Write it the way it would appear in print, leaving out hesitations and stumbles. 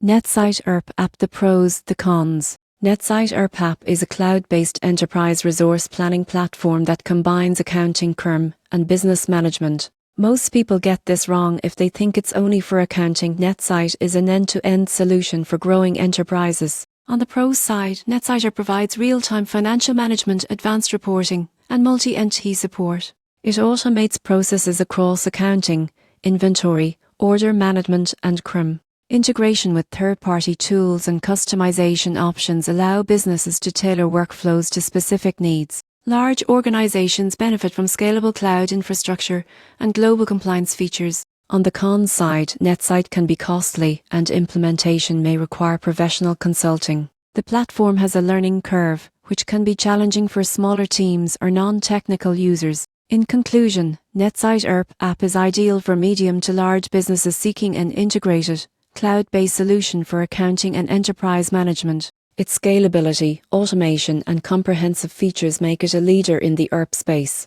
NetSuite ERP app. The pros, the cons. NetSuite ERP app is a cloud-based enterprise resource planning platform that combines accounting, CRM, and business management. Most people get this wrong if they think it's only for accounting. NetSuite is an end-to-end solution for growing enterprises. On the pros side, NetSuite ERP provides real-time financial management, advanced reporting, and multi-entity support. It automates processes across accounting, inventory, order management, and CRM. Integration with third-party tools and customization options allow businesses to tailor workflows to specific needs. Large organizations benefit from scalable cloud infrastructure and global compliance features. On the cons side, NetSuite can be costly and implementation may require professional consulting. The platform has a learning curve, which can be challenging for smaller teams or non-technical users. In conclusion, NetSuite ERP app is ideal for medium to large businesses seeking an integrated, cloud-based solution for accounting and enterprise management. Its scalability, automation, and comprehensive features make it a leader in the ERP space.